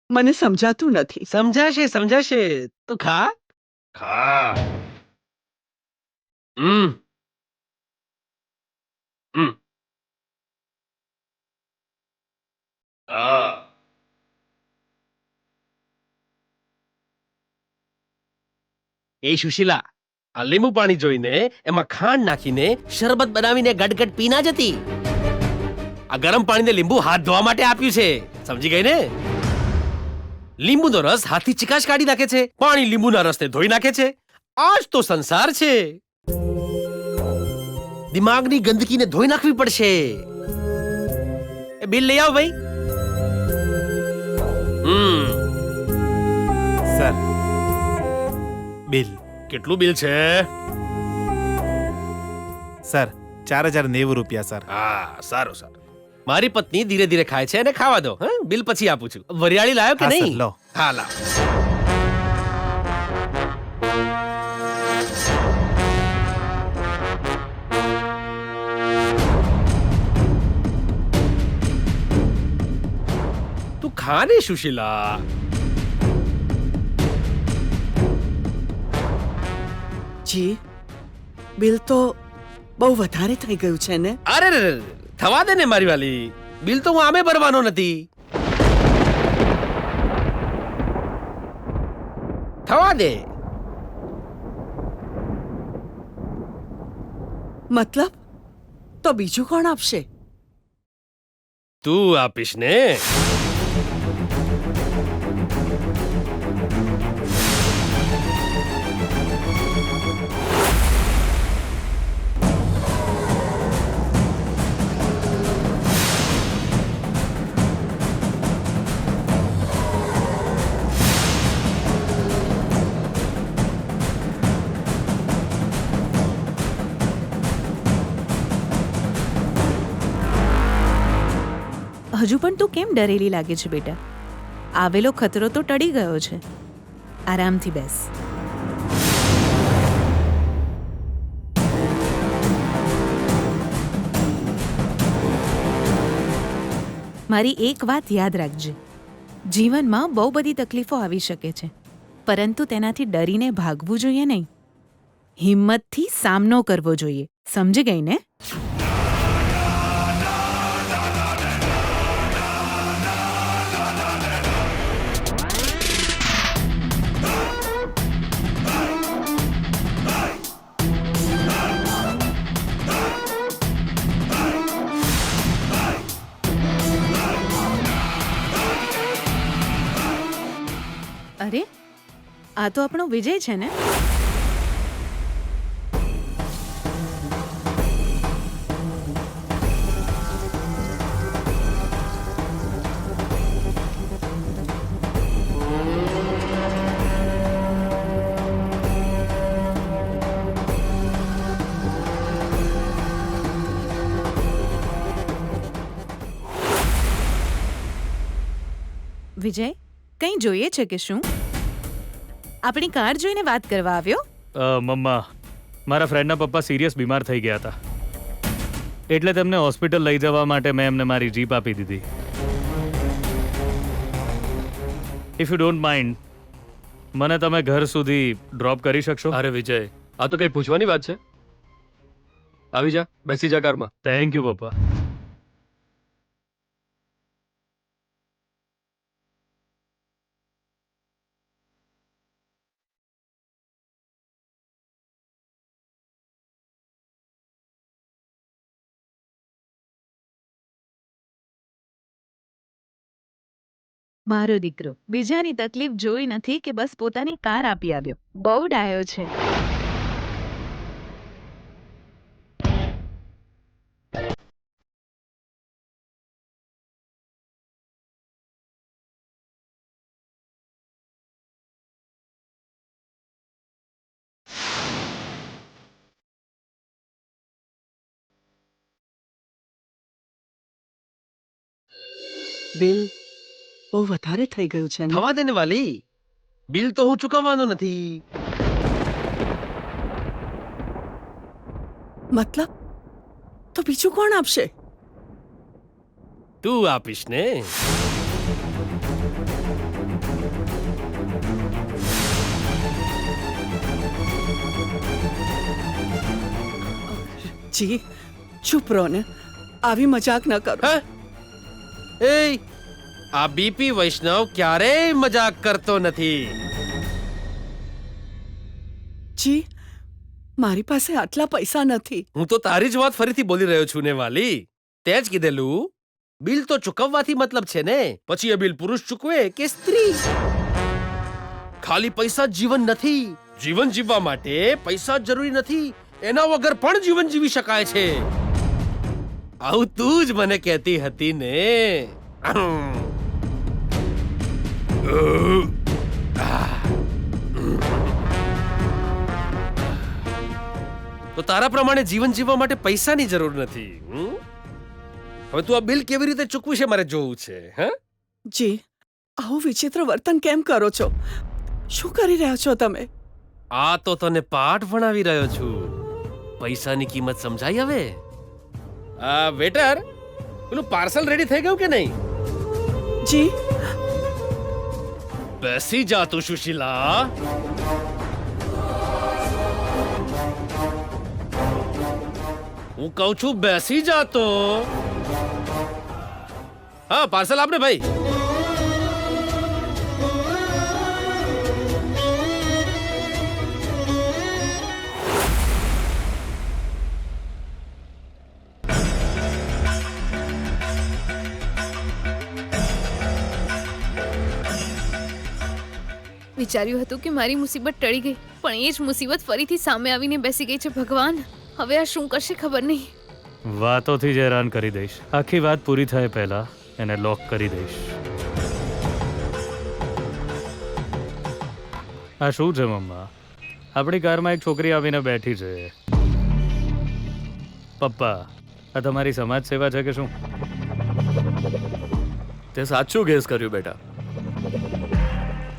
મને સમજાતું નથી. સમજાશે સમજાશે. તો ખા ખા. એ સુશીલા, આ લીંબુ પાણી જોઈને એમાં ખાંડ નાખીને શરબત બનાવીને ગટગટ પી ના જતી. આ ગરમ પાણીને લીંબુ હાથ ધોવા માટે આપ્યું છે, સમજી ગઈ ને? લીંબુનો રસ હાથથી ચિકાશ કાઢી નાખે છે, પાણી લીંબુના રસને ધોઈ નાખે છે. આ જ તો સંસાર છે. દિમાગની ગંદકીને ધોઈ નાખવી પડશે. એ બિલ લઈ આવ ભાઈ. Sir, bill. કેટલું બિલ છે? સર, 4090 રૂપિયા સર. હા, સારું સારું. મારી પત્ની ધીરે ધીરે ખાય છે અને ખાવા દો. હા, બિલ પછી આપું છું. વરિયાળી લાયો કે હા, સર, નહીં? લો. હા, લાવ. તું ખા ને સુશીલા. જી, બિલ તો બહુ વધારે થઈ ગયું છે ને. અરે રે રે, થવા દે ને મારી વાલી. બિલ તો હું આમે ભરવાનો નથી. થવા દે. મતલબ તો બીજું કોણ આપશે? તું આપીશ ને? હજુ પણ તું કેમ ડરેલી લાગે છે બેટા? આવેલો ખતરો તો ટળી ગયો છે. આરામથી બેસ. મારી એક વાત યાદ રાખજે, જીવનમાં બહુ બધી તકલીફો આવી શકે છે, પરંતુ તેનાથી ડરીને ભાગવું જોઈએ નહીં. હિંમતથી સામનો કરવો જોઈએ. સમજી ગઈ ને? અરે, આ તો આપણો વિજય છે ને? વિજય, કંઈ જોઈએ છે કે શું? આપણી કાર જોઈને વાત કરવા આવ્યો? મમ્મા, મારા ફ્રેન્ડના પપ્પા સિરિયસ બીમાર થઈ ગયા હતા, એટલે તેમને હોસ્પિટલ લઈ જવા માટે મેં એમને મારી જીપ આપી દીધી. ઇફ યુ ડોન્ટ માઇન્ડ, મને તમે ઘર સુધી ડ્રોપ કરી શકશો? અરે વિજય, આ તો કઈ પૂછવાની વાત છે? આવી જા, બેસી જા કારમાં. થેન્ક યુ પપ્પા. મારો દીકરો બીજાની તકલીફ જોઈ નથી કે બસ પોતાની કાર આપી આવ્યો. બહુ ડાયો છે. બિલ બહુ વધારે થઈ ગયું છે ને? થવા દે ને વાલી, બિલ તો હું ચૂકવવાનો નથી. મતલબ તો બીજું કોણ આપશે? તું આપીશ ને? જી ચૂપ રહો ને, આવી મજાક ન કરો. હે? એ આ બીપી વૈષ્ણવ ક્યારેય મજાક કરતો નથી. જી મારી પાસે આટલા પૈસા નથી. હું તો તારી જ વાત ફરીથી બોલી રહ્યો છું ને વાલી. તે જ કીધેલું, બિલ તો ચૂકવવાથી મતલબ છે ને. પછી એ બિલ પુરુષ ચૂકવે કે સ્ત્રી? ખાલી પૈસા જ જીવન નથી. જીવન જીવવા માટે પૈસા જ જરૂરી નથી, એના વગર પણ જીવન જીવી શકાય છે. આવું તું જ મને કહેતી હતી ને. તો તારા પ્રમાણે જીવન જીવવા માટે પૈસાની જરૂર નથી. હવે તું આ બિલ કેવી રીતે ચૂકવું છે મારે જોવું છે. હે જી આવું વિચિત્ર વર્તન કેમ કરો છો? શું કરી રહ્યા છો તમે? આ તો તને પાઠ ભણાવી રહ્યો છું. પૈસાની કિંમત સમજાય હવે? વેટર, પેલું પાર્સલ રેડી થઈ ગયું કે નહીં? જી બેસી જા તું સુશીલા. હું કહું છું બેસી જા તો. હા, પાર્સલ આપને ભાઈ. વિચાર્યું હતું કે મારી મુસીબત ટળી ગઈ, પણ એ જ મુસીબત ફરીથી સામે આવીને બેસી ગઈ છે. ભગવાન, હવે આ શું કરશે ખબર નહીં. વાતોથી જ હેરાન કરી દઈશ. આખી વાત પૂરી થાય પહેલા એને લોક કરી દઈશ. આ શું છે મમ્મા? આપણી કારમાં એક છોકરી આવીને બેઠી છે. પપ્પા, આ તમારી સમાજ સેવા છે કે શું? તે સાચું ગેસ કર્યું બેટા.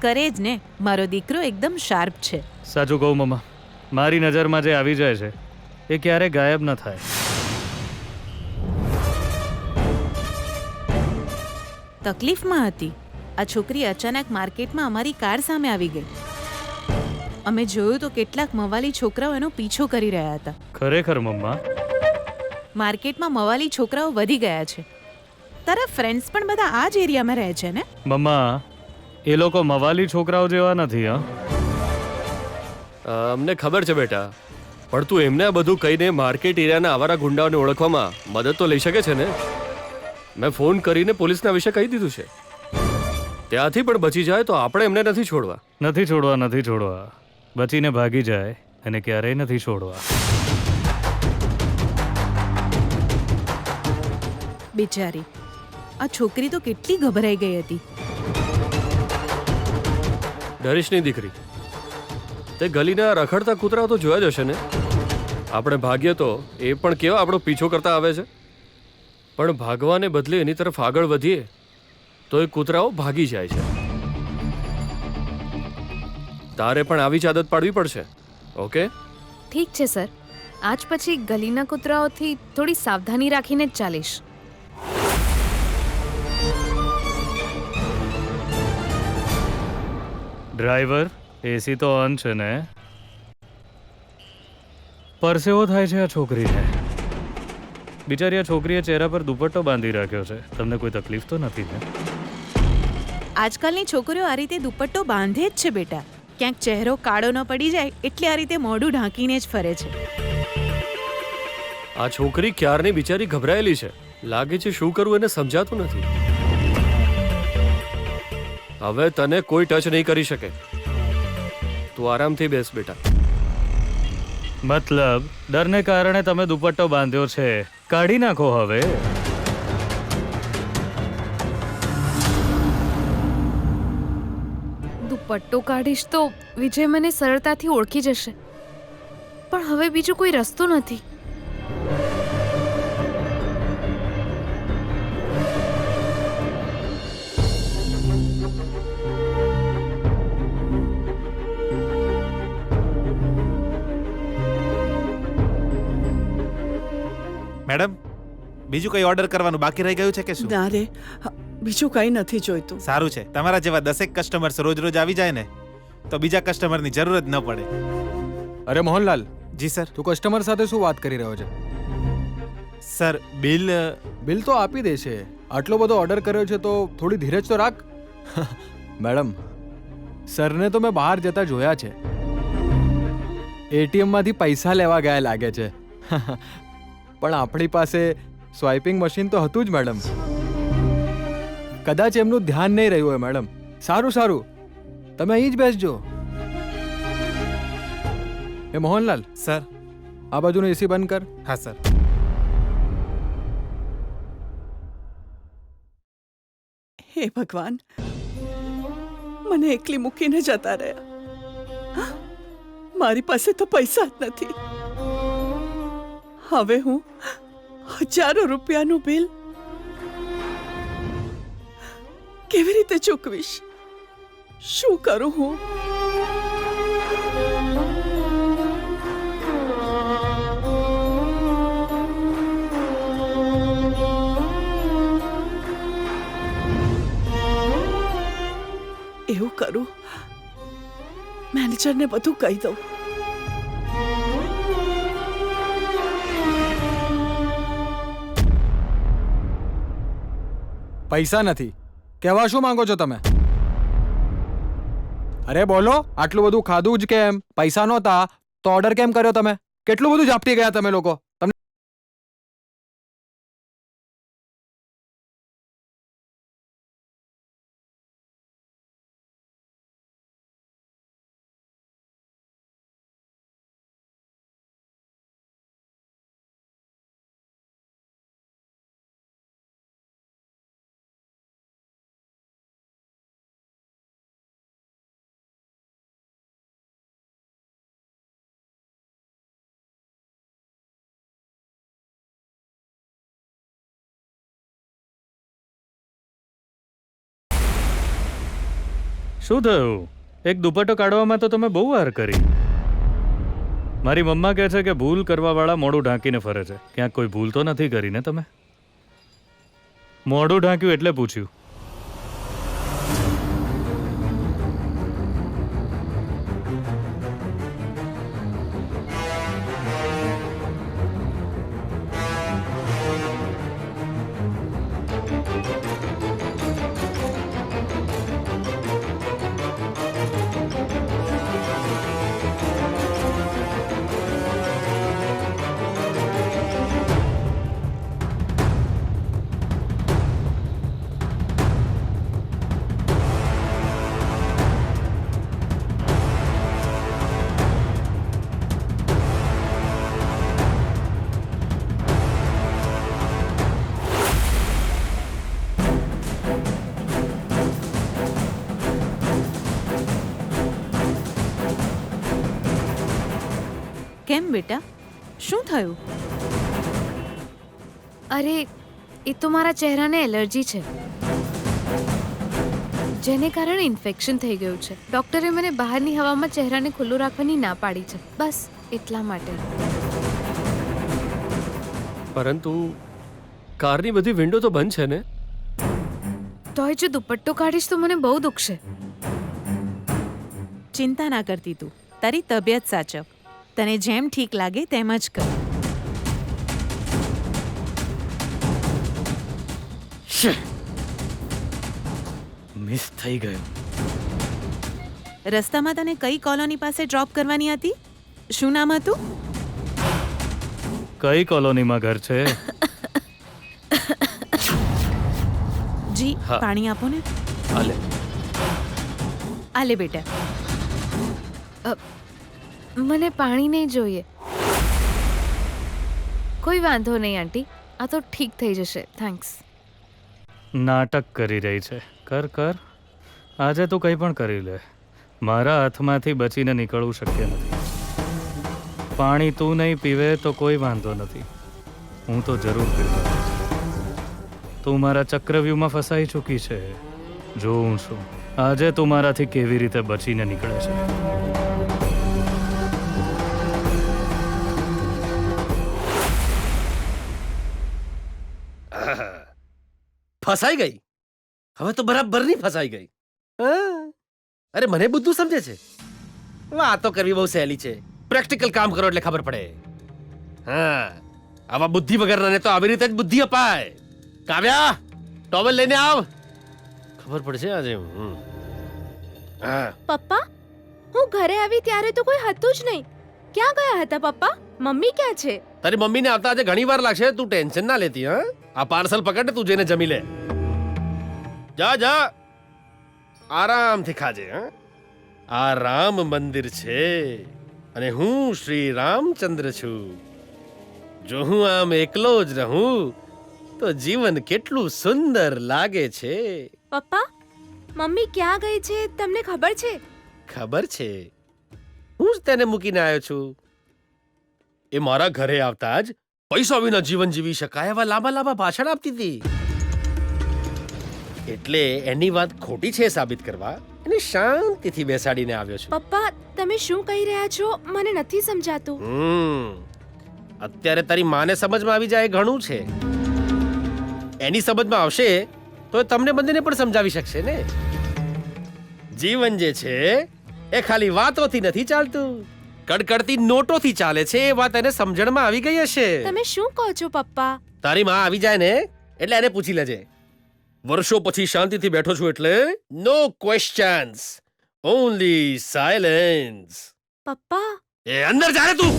કરે જ ને, મારો દીકરો એકદમ શાર્પ છે. સાચું કહું મમ્મા, મારી નજરમાં જે આવી જાય છે એ ક્યારે ગાયબ ન થાય. તકલીફમાં હતી. આ છોકરી અચાનક માર્કેટમાં અમારી કાર સામે આવી ગઈ. અમે જોયું તો કેટલાક મવાલી છોકરાઓ એનો પીછો કરી રહ્યા હતા. ખરેખર મમ્મા? માર્કેટમાં મવાલી છોકરાઓ વધી ગયા છે. તારા ફ્રેન્ડ્સ પણ બધા આ જ એરિયામાં રહે છે ને? મમ્મા, એ લોકો મવાલી છોકરાઓ જેવા નથી. અમને ખબર છે બેટા, પણ તું એમને આ બધું કહીને માર્કેટ એરિયાના આવારા ગુંડાઓને ઓળખવામાં મદદ તો લઈ શકે છે ને? મેં ફોન કરીને પોલીસના વિશે કહી દીધું છે. ત્યાંથી પણ બચી જાય તો આપણે એમને નથી છોડવા. નથી છોડવા. બચીને ભાગી જાય અને ક્યારેય નથી છોડવા. બિચારી, આ છોકરી તો કેટલી ગભરાઈ ગઈ હતી. ડરીશની દીકરી, તે ગલીના રખડતા કૂતરાઓ તો જોયા જ હશે ને? આપણે ભાગીએ તો એ પણ કેવા આપણો પીછો કરતા આવે છે, પણ ભાગવાને બદલે એની તરફ આગળ વધીએ તો એ કૂતરાઓ ભાગી જાય છે. તારે પણ આવી જ આદત પાડવી પડશે. ઓકે? ઠીક છે સર, આજ પછી ગલીના કૂતરાઓથી થોડી સાવધાની રાખીને જ ચાલીશ. ડ્રાઈવર, એસી તો ઓન છે ને? પરસેવો થાય છે આ છોકરીને. બિચારી આ છોકરીએ ચહેરા પર દુપટ્ટો બાંધી રાખ્યો છે. તમને કોઈ તકલીફ તો નથી ને? આજકાલની છોકરીઓ આ રીતે દુપટ્ટો બાંધે જ છે બેટા. ક્યાંક ચહેરો કાળો ન પડી જાય એટલે આ રીતે મોઢું ઢાંકીને જ ફરે છે. આ છોકરી ક્યારની બિચારી ગભરાયેલી છે. લાગે છે શું કરવું એને સમજાતું નથી. હવે તને કોઈ ટચ નહીં કરી શકે. તું આરામથી બેસ બેટા. મતલબ ડરને કારણે તમે દુપટ્ટો બાંધ્યો છે, કાઢી નાખો હવે. દુપટ્ટો કાઢીશ તો વિજય મને સરળતાથી ઓળખી જશે, પણ હવે બીજો કોઈ રસ્તો નથી. મેડમ, બીજું કઈ ઓર્ડર કરવાનું બાકી રહી ગયું છે કે શું? ના રે, બીજું કઈ નથી જોઈતું. સારું છે, તમારા જેવા 10 કસ્ટમર્સ રોજ રોજ આવી જાય ને તો બીજા કસ્ટમરની જરૂર જ ન પડે. અરે મોહનલાલ, જી સર. તું કસ્ટમર સાથે શું વાત કરી રહ્યો છે? સર, બિલ તો આપી દે છે. આટલો બધો ઓર્ડર કર્યો છે તો થોડી ધીરજ તો રાખ. મેડમ, સરને તો મેં બહાર જતા જોયા છે. એટીએમ માંથી પૈસા લેવા ગયા લાગે છે. પણ આપણી પાસે સ્વાઇપિંગ મશીન તો હતું જ મેડમ. કદાચ એમનું ધ્યાન નહીં રહ્યું હોય મેડમ. સારું, તમે અહીં જ બેસજો. એ મોહનલાલ, સર. આ બાજુનું એસી બંધ કર. હા સર. હે ભગવાન, મને એકલી મૂકીને જતા રહ્યા. મારી પાસે તો પૈસા જ નથી. હવે હું હજારો રૂપિયાનું બિલ કેવી રીતે ચૂકવીશ? શું કરું હું? એવું કરું, મેનેજરને બધું કહી દઉં. પૈસા નથી કહેવા શું માંગો છો તમે? અરે બોલો, આટલું બધું ખાધું જ કેમ? પૈસા નહોતા તો ઓર્ડર કેમ કર્યો તમે? કેટલું બધું ઝાપટી ગયા તમે લોકો? શું થયું? એક દુપટ્ટો કાઢવામાં તો તમે બહુ વાર કરી. મારી મમ્મા કહે છે કે ભૂલ કરવાવાળા મોઢું ઢાંકીને ફરે છે. ક્યાંક કોઈ ભૂલ તો નથી કરી ને તમે? મોઢું ઢાંક્યું એટલે પૂછ્યું. કેમ બેટા, શું થયું? અરે એ તો મારા ચહેરાને એલર્જી છે, જેને કારણે ઇન્ફેક્શન થઈ ગયું છે. ડોક્ટરે મને બહારની હવામાં ચહેરાને ખુલ્લું રાખવાની ના પાડી છે. બસ એટલા માટે. પરંતુ કારની બધી વિન્ડો તો બંધ છે ને? તોય જો દુપટ્ટો કાઢીશ તો મને બહુ દુખશે. ચિંતા ના કરતી તું, તારી તબિયત સાચવ. તને જેમ ઠીક લાગે તેમ જ કર. મિસ થઈ ગયું. રસ્તામાં તને કઈ કોલોની પાસે ડ્રોપ કરવાની હતી? શું નામ હતું? કઈ કોલોનીમાં ઘર છે? જી, પાણી આપો ને. હાલે. આલે બેટા. મને પાણી નહીં જોઈએ. કોઈ વાંધો નહીં આંટી, આ તો ઠીક થઈ જશે. થેન્ક્સ. નાટક કરી રહી છે. કર કર, આજે તું કંઈ પણ કરી લે. મારા હાથમાંથી બચીને નીકળવું શક્ય નથી. પાણી તું નહીં પીવે તો કોઈ વાંધો નથી, હું તો જરૂર પીવું. તું મારા ચક્રવ્યૂહમાં ફસાઈ ચૂકી છે. જોઉં છું આજે તું મારાથી કેવી રીતે બચીને નીકળે છે. ફસાઈ ગઈ. હવે તો બરાબરની ફસાઈ ગઈ. અરે મને બધું સમજે છે. વાતો કરવી બહુ સહેલી છે, પ્રેક્ટિકલ કામ કરો એટલે ખબર પડે. હા, આવા બુદ્ધિ વગરનાને તો આવી રીતે જ બુદ્ધિ અપાય. કાવ્યા, ટોવેલ લઈને આવ, ખબર પડશે આજે. હા પપ્પા, હું ઘરે આવી ત્યારે તો કોઈ હતું જ નહીં. ક્યાં ગયા હતા પપ્પા? મમ્મી ક્યાં છે? તારી મમ્મીને આવતા આજે ઘણી વાર લાગશે. તું ટેન્શન ના લેતી. હા, આ પાર્સલ પકડ, તું જઈને જમી લે. જા જા, આરામથી ખાજે. હા, આ રામ મંદિર છે અને હું શ્રી રામચંદ્ર છું. જો હું આમ એકલો જ રહું તો જીવન કેટલું સુંદર લાગે છે. પપ્પા, મમ્મી ક્યાં ગઈ છે તમને ખબર છે? ખબર છે, હું જ તેને મૂકીને આવ્યો છું. એ મારા ઘરે આવતા જ પૈસા વિના જીવન જીવી શકાય એવા લાંબા લાંબા ભાષણ આપતી હતી. એટલે એની વાત ખોટી છે સાબિત કરવા એને શાંતિથી બેસાડીને આવ્યો છું. પપ્પા, તમે શું કહી રહ્યા છો? મને નથી સમજાતું. અત્યારે તારી માને સમજમાં આવી જાય ઘણું છે. એની સમજમાં આવશે તો તમને બંનેને પણ સમજાવી શકશે ને. જીવન જે છે એ ખાલી વાતોથી નથી ચાલતું, કડકડતી નોટોથી ચાલે છે. એ વાત એને સમજણમાં આવી ગઈ હશે. તમે શું કહો છો પપ્પા? તારી માં આવી જાય ને એટલે એને પૂછી લેજે. વર્ષો પછી શાંતિથી બેઠો છું એટલે નો ક્વેશ્ચન્સ, ઓન્લી સાયલેન્સ. પપ્પા, એ અંદર જા રે તું.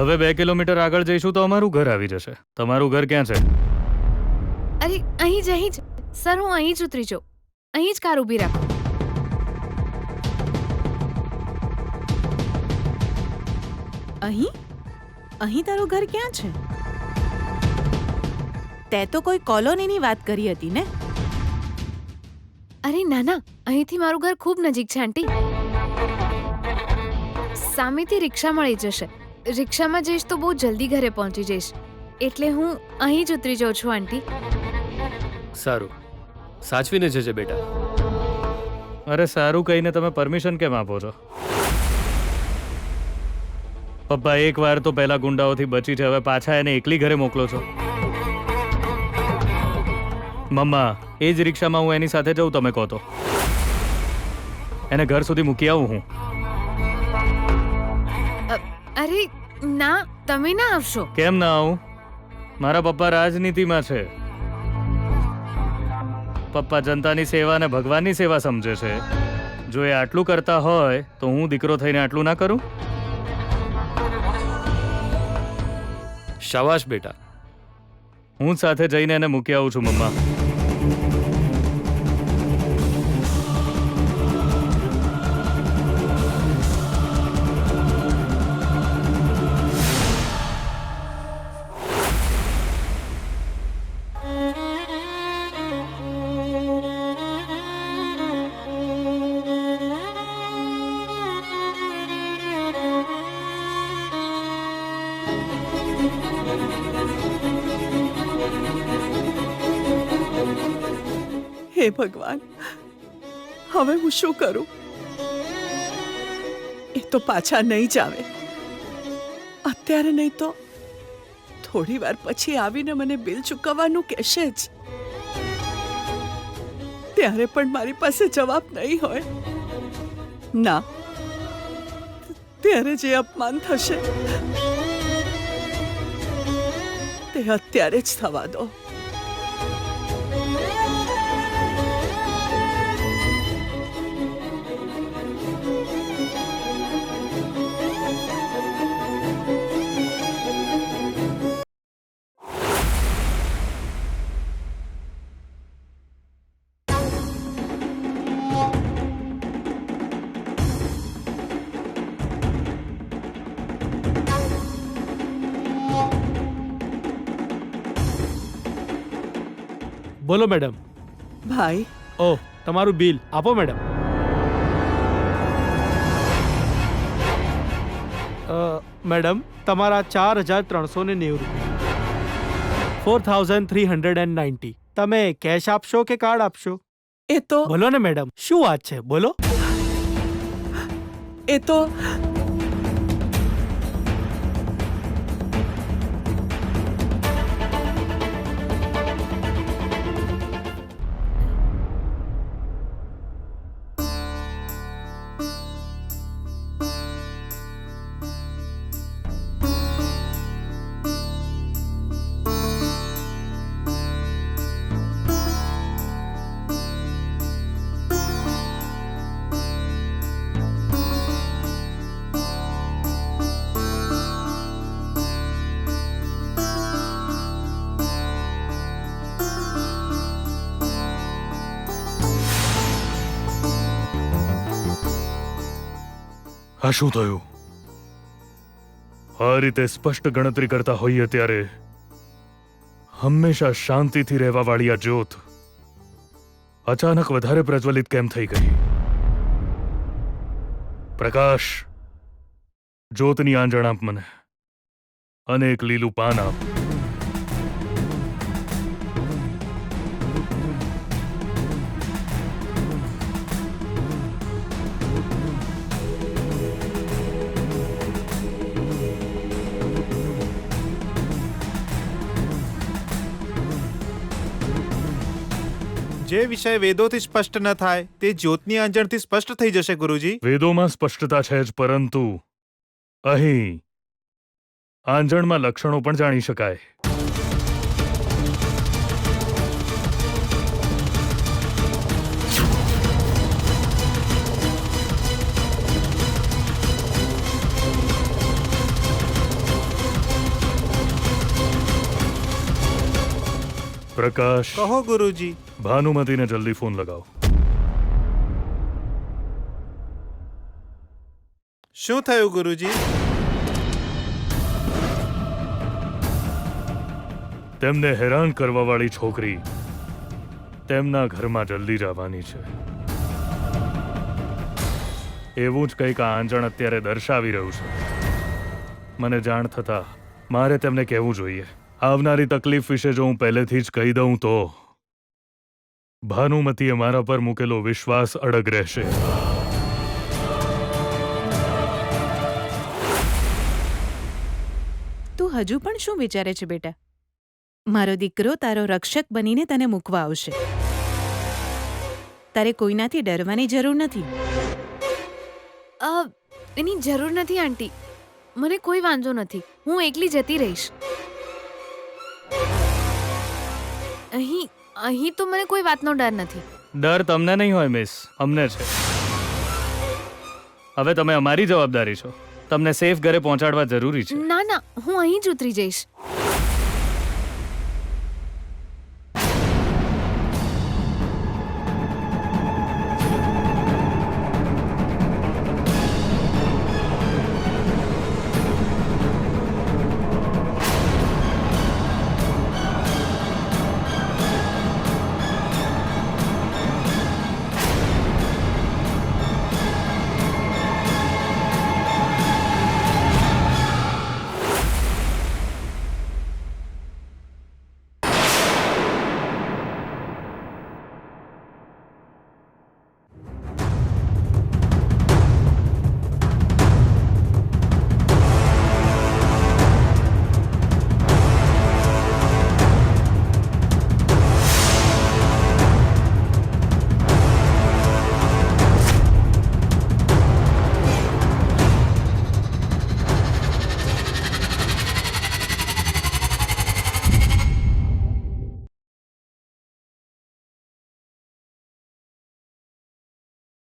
હવે 2 કિલોમીટર આગળ જઈશું તો અમારું ઘર આવી જશે. તમારું ઘર ક્યાં છે? અરે અહીં જ, અહીં જ. સર, હું અહીં જ ઉતરી જાઉં. અહીં જ કાર ઊભી રાખો. અહીં? અહીં તારું ઘર ક્યાં છે? તે તો કોઈ કોલોનીની વાત કરી હતી ને? અરે ના ના, અહીંથી મારું ઘર ખૂબ નજીક છે આંટી. સામેથી રિક્ષા મળી જશે. રિક્ષામાં જઈશ તો બહુ જલ્દી ઘરે પહોંચી જઈશ, એટલે હું અહીં જ ઉતરી જાઉં છું આંટી. સારું, સાચવીને જજે બેટા. અરે સારું કહીને તમે પરમિશન કેમ આપો છો? પપ્પા એકવાર તો પહેલા ગુંડાઓથી બચી છે, હવે પાછા એને એકલી ઘરે મોકલો છો. મમ્મા, એ જ રિક્ષામાં હું એની સાથે જઉં તમે કહો તો. એને ઘર સુધી મૂકી આવું હું. અરે ના, તમે ના આવશો. કેમ ના આવું? મારા પપ્પા રાજનીતિમાં છે. પપ્પા જનતાની સેવા અને ભગવાનની સેવા સમજે છે. જો એ આટલું કરતા હોય તો હું દીકરો થઈને આટલું ના કરું? શાબાશ બેટા. હું સાથે જઈને એને મૂકી આવું છું મમ્મા. હે ભગવાન, હવે હું શું કરું? એ તો પાછા નહીં જ આવે. અત્યારે નહીં તો થોડી વાર પછી આવીને મને બિલ ચૂકવવાનું કહેશે જ. ત્યારે પણ મારી પાસે જવાબ નહીં હોય. ના, ત્યારે જે અપમાન થશે તે અત્યારે જ થવા દો. બોલો મેડમ. ભાઈ, ઓહ, તમારું બિલ આપો મેડમ. મેડમ, તમારા 4,390 રૂપિયા, 4,390. તમે કેશ આપશો કે કાર્ડ આપશો? એ તો બોલો ને મેડમ, શું વાત છે? બોલો. એ તો આ શું થયું? આ રીતે સ્પષ્ટ ગણતરી કરતા હોઈએ ત્યારે હંમેશા શાંતિથી રહેવા વાળી આ જ્યોત અચાનક વધારે પ્રજ્વલિત કેમ થઈ ગઈ? પ્રકાશ, જ્યોતની આંજણ આપ મને, અને એક લીલું પાન આપ. જે વિષય વેદોથી સ્પષ્ટ ન થાય તે જ્યોતની આંજણથી સ્પષ્ટ થઈ જશે ગુરુજી. વેદોમાં સ્પષ્ટતા છે જ, પરંતુ અહીં આંજણમાં લક્ષણો પણ જાણી શકાય. પ્રકાશ, કહો ગુરુજી. ભાનુમતીને જલ્દી ફોન લગાવો. શું થયું ગુરુજી? તેમને હેરાન કરવા વાળી છોકરી તેમના ઘરમાં જલ્દી જ આવવાની છે. એવું જ કંઈક આ આંજણ અત્યારે દર્શાવી રહ્યું છે. મને જાણ થતા મારે તેમને કહેવું જોઈએ. આવનારી તકલીફ વિશે જો હું પહેલેથી જ કહી દઉં તો ભાનુમતીએ મારા પર મૂકેલો વિશ્વાસ અડગ રહેશે. તું હજુ પણ શું વિચારે છે બેટા? મારો દીકરો તારો રક્ષક બનીને તને મૂકવા આવશે. તારે કોઈનાથી ડરવાની જરૂર નથી. એની જરૂર નથી આંટી. મને કોઈ વાંધો નથી. હું એકલી જતી રહીશ. અહીં તો મને કોઈ વાતનો ડર નથી. ડર તમને નહીં હોય મિસ, અમને છે. હવે તમે અમારી જવાબદારી છો. તમને સેફ ઘરે પહોંચાડવા જરૂરી છે. ના ના, હું અહીં જ ઉતરી જઈશ.